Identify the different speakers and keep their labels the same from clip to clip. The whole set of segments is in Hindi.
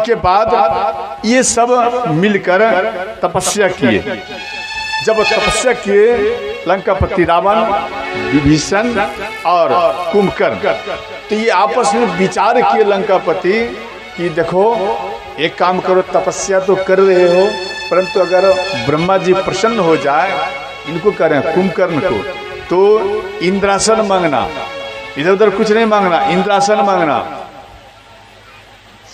Speaker 1: इनके बाद ये सब मिलकर तपस्या किए। जब तपस्या किए लंकापति रावण, विभीषण और कुंभकर्ण, तो ये आपस में विचार किए लंकापति कि देखो एक काम करो, तपस्या तो कर रहे हो परंतु अगर ब्रह्मा जी प्रसन्न हो जाए, इनको करें कुंभकर्ण को, तो इंद्रासन मांगना, इधर उधर कुछ नहीं मांगना, इंद्रासन मांगना।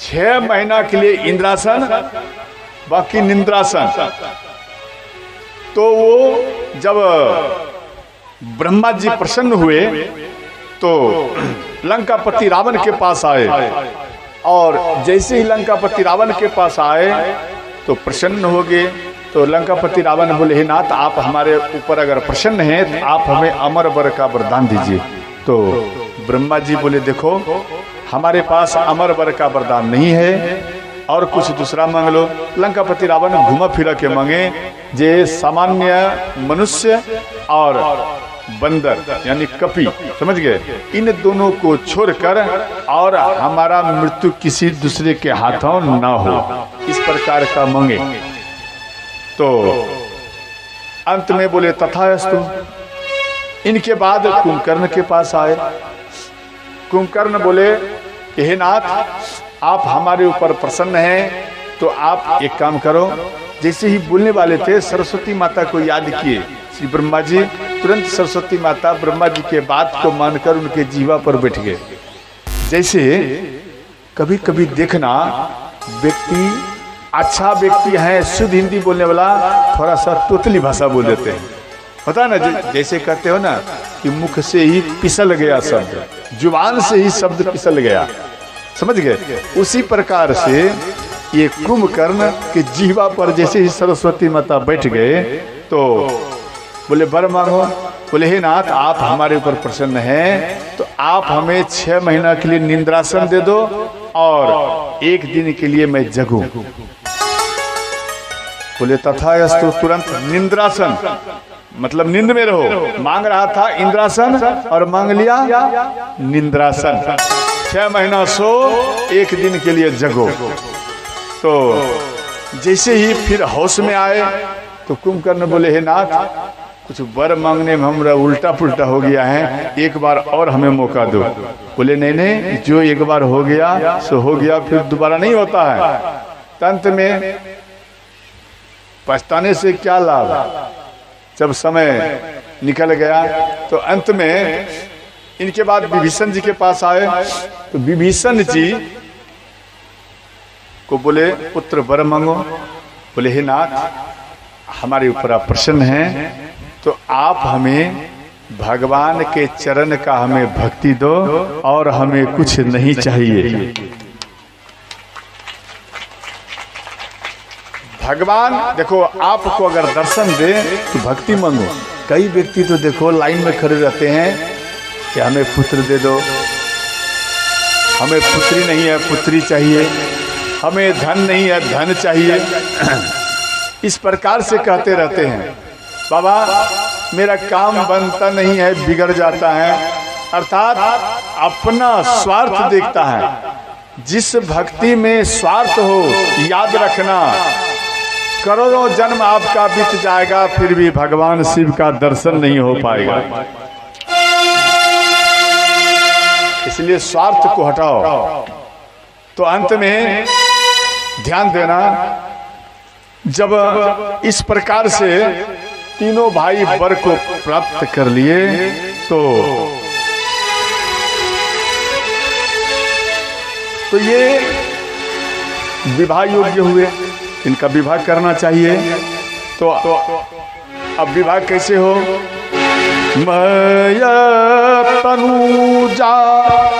Speaker 1: 6 महीना के लिए इंद्रासन, बाकी निंद्रासन। तो वो जब ब्रह्मा जी प्रसन्न हुए तो लंकापति रावण के पास आए, और जैसे ही लंकापति रावण के पास आए तो प्रसन्न हो गए। तो लंकापति रावण बोले, हे नाथ, आप हमारे ऊपर अगर प्रसन्न हैं तो आप हमें अमर वर का वरदान दीजिए। तो ब्रह्मा जी बोले, देखो हमारे पास अमर वर का वरदान नहीं है, और कुछ दूसरा मांग लो। लंकापति रावण घुमा फिरा के मांगे, जे सामान्य मनुष्य और बंदर यानी कपि, समझ गए, इन दोनों को छोड़कर और हमारा मृत्यु किसी दूसरे के हाथों ना हो, इस प्रकार का मांगे। तो अंत में बोले तथास्तु। इनके बाद कुंभकर्ण के पास आए। कुंभकर्ण बोले कि हे नाथ, आप हमारे ऊपर प्रसन्न हैं तो आप एक काम करो। जैसे ही बोलने वाले थे सरस्वती माता को याद किए श्री ब्रह्मा जी, तुरंत सरस्वती माता ब्रह्मा जी के बात को मानकर उनके जीवा पर बैठ गए। जैसे कभी कभी देखना व्यक्ति अच्छा व्यक्ति है, शुद्ध हिंदी बोलने वाला, थोड़ा सा तोतली भाषा बोल देते हैं, पता ना, जैसे कहते हो ना कि मुख से ही पिसल गया शब्द, जुबान से ही शब्द पिसल गया, समझ गए। उसी प्रकार से ये कुंभकर्ण के जीवा पर जैसे ही सरस्वती माता बैठ गए तो बोले वर मांगो। बोले, हे नाथ, आप हमारे ऊपर प्रसन्न हैं तो आप हमें 6 महीना के लिए निंद्रासन दे दो और 1 दिन के लिए मैं जगूं। बोले तथास्तु। तुरंत निंद्रासन मतलब नींद में रहो, मांग रहा था इंद्रासन और मांग लिया निंद्रासन। 6 महीना सो, 1 दिन के लिए जगो। तो जैसे ही फिर होश में आए तो कुंभकर्ण बोले, हे नाथ, कुछ वर मांगने में हमरा उल्टा पुल्टा हो गया है, एक बार और हमें मौका दो। बोले नहीं नहीं, जो एक बार हो गया सो हो गया, फिर दोबारा नहीं होता है। अंत में पछताने से क्या लाभ, जब समय निकल गया। तो अंत में इनके बाद विभीषण जी के पास आए तो विभीषण जी को बोले, पुत्र वर मांगो। बोले, हे नाथ, हमारे ऊपर आप प्रसन्न हैं तो आप हमें भगवान के चरण का हमें भक्ति दो और हमें कुछ नहीं चाहिए। भगवान देखो आपको अगर दर्शन दे तो भक्ति मांगो। कई व्यक्ति तो देखो लाइन में खड़े रहते हैं कि हमें पुत्र दे दो, हमें पुत्री नहीं है पुत्री चाहिए, हमें धन नहीं है धन चाहिए। इस प्रकार से कहते रहते हैं। बाबा मेरा काम बनता नहीं है, बिगड़ जाता है, अर्थात अपना स्वार्थ देखता है। जिस भक्ति में स्वार्थ हो, याद रखना करोड़ों जन्म आपका बीत जाएगा फिर भी भगवान शिव का दर्शन नहीं हो पाएगा। इसलिए स्वार्थ को हटाओ। तो अंत में ध्यान देना, जब इस प्रकार से तीनों भाई वर को प्राप्त कर लिए तो ये विवाह योग्य हुए, इनका विवाह करना चाहिए। तो अब विवाह कैसे हो? मय तनुजा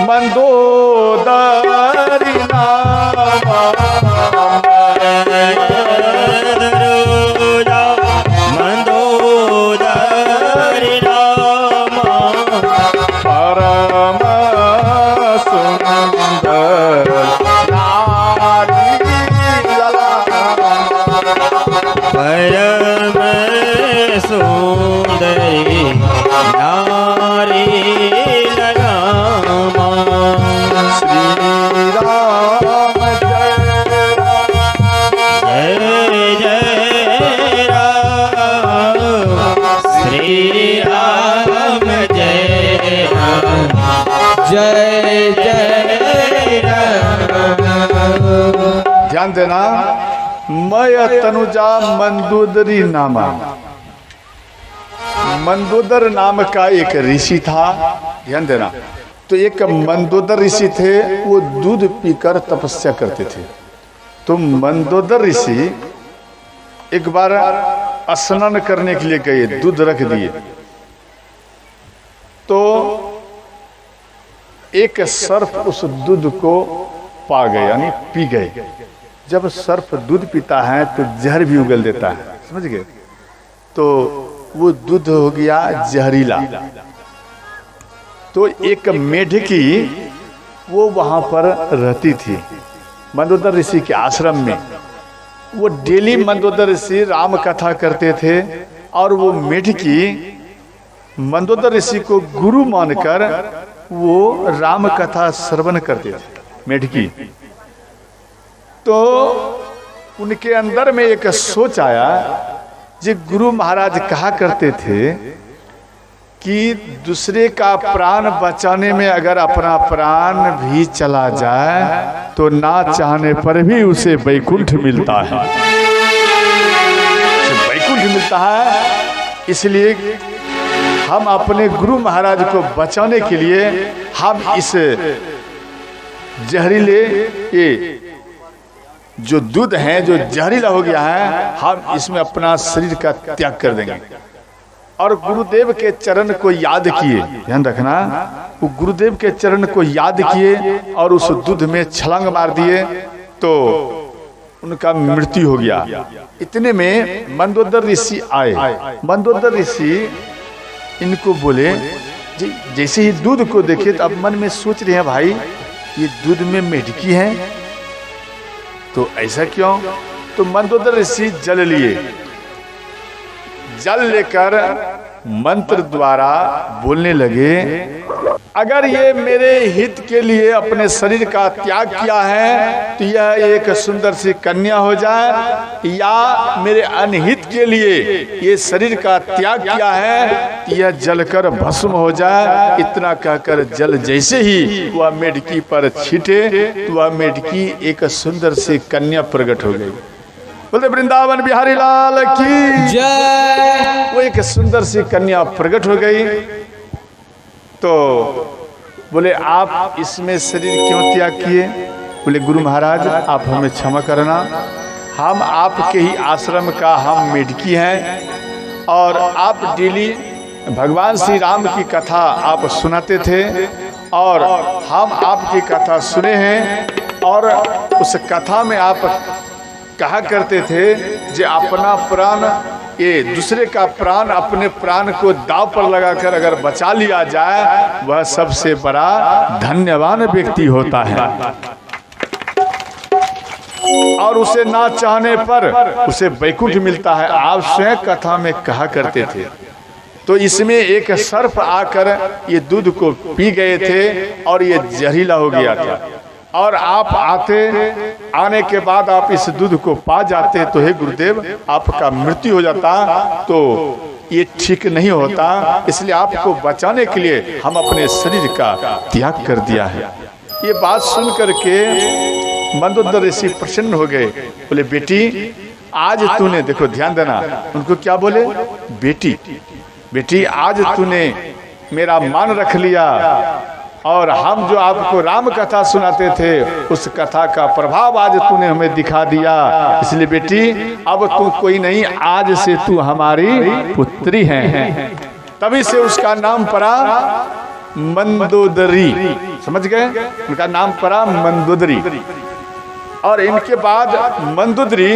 Speaker 1: मंदोदरी नामा, मंदोदरी नामा, परम सुंदर नारी
Speaker 2: परम सुंदरी नारी लगामा।
Speaker 1: श्री राम जय ध्यान देना, मैं तनुजा मंदोदरी नामा। मंदोदर नाम का एक ऋषि था, ध्यान देना। तो एक मंदोदर ऋषि थे, वो दूध पीकर तपस्या करते थे। तो मंदोदर ऋषि एक बार स्नान करने के लिए गए, दूध रख दिए, तो एक सर्प उस दूध को पा गए, यानी पी गए। जब सर्प दूध पीता है तो जहर भी उगल देता है, समझ गए। तो वो दूध हो गया जहरीला। तो एक मेढकी वो वहां पर रहती थी मंदोदर ऋषि के आश्रम में। वो डेली मंदोदर ऋषि राम कथा करते थे, और वो मेढकी मंदोदर ऋषि को गुरु मानकर वो राम कथा श्रवण करते थे, मेढकी। तो उनके अंदर में एक सोच आया, जो गुरु महाराज कहा करते थे कि दूसरे का प्राण बचाने में अगर अपना प्राण भी चला जाए तो ना चाहने पर भी उसे वैकुंठ मिलता है, उसे वैकुंठ मिलता है। इसलिए हम अपने गुरु महाराज को बचाने के लिए हम इस जहरीले ये जो दूध है, जो जहरीला हो गया है, हम इसमें अपना शरीर का त्याग कर देंगे। और गुरुदेव के चरण को याद किए, ध्यान रखना, वो गुरुदेव के चरण को याद किए और उस दूध में छलांग मार दिए, तो उनका मृत्यु हो गया। इतने में मंदोदर ऋषि आए। मंदोदर ऋषि इनको बोले, जैसे ही दूध को देखे तो अब मन में सोच रहे हैं, भाई ये दूध में मेढकी है, तो ऐसा क्यों। तो मंदोदर ऋषि जल लिए, जल लेकर मंत्र द्वारा बोलने लगे, अगर ये मेरे हित के लिए अपने शरीर का त्याग किया है तो यह एक सुंदर सी कन्या हो जाए, या मेरे अनहित के लिए ये शरीर का त्याग किया है तो यह जलकर भस्म हो जाए। इतना कहकर जल जैसे ही वह मेढकी पर छीटे तो वह मेढकी एक सुंदर सी कन्या प्रकट हो गई। बोले वृंदावन बिहारी लाल की जय। वो एक सुंदर सी कन्या प्रकट हो गई। तो बोले आप इसमें शरीर क्यों त्याग किए। बोले गुरु महाराज आप हमें क्षमा करना, हम आपके ही आश्रम का हम मेढकी हैं, और आप डेली भगवान श्री राम की कथा आप सुनाते थे, और हम आपकी कथा सुने हैं, और उस कथा में आप कहा करते थे जे अपना प्राण, ये दूसरे का प्राण, अपने प्राण को दांव पर लगाकर अगर बचा लिया जाए वह सबसे बड़ा धन्यवान व्यक्ति होता है, और उसे ना चाहने पर उसे वैकुंठ मिलता है। आप स्वयं कथा में कहा करते थे। तो इसमें एक सर्प आकर ये दूध को पी गए थे और ये जहरीला हो गया था, और आप आने के बाद आप इस दूध को पा जाते तो हे गुरुदेव आपका मृत्यु हो जाता, तो ये ठीक नहीं होता। इसलिए आपको बचाने के लिए हम अपने शरीर का त्याग कर दिया है। ये बात सुन करके मंदोदर ऋषि प्रसन्न हो गए। बोले बेटी आज तूने, देखो ध्यान देना, उनको क्या बोले, बेटी बेटी आज तूने मेरा मान रख लिया, और हम जो आपको राम कथा सुनाते थे उस कथा का प्रभाव आज तूने हमें दिखा दिया। इसलिए बेटी अब तू कोई नहीं, आज से तू हमारी पुत्री है। तभी से उसका नाम पड़ा मंदोदरी, समझ गए, उनका नाम पड़ा मंदोदरी। और इनके बाद मंदोदरी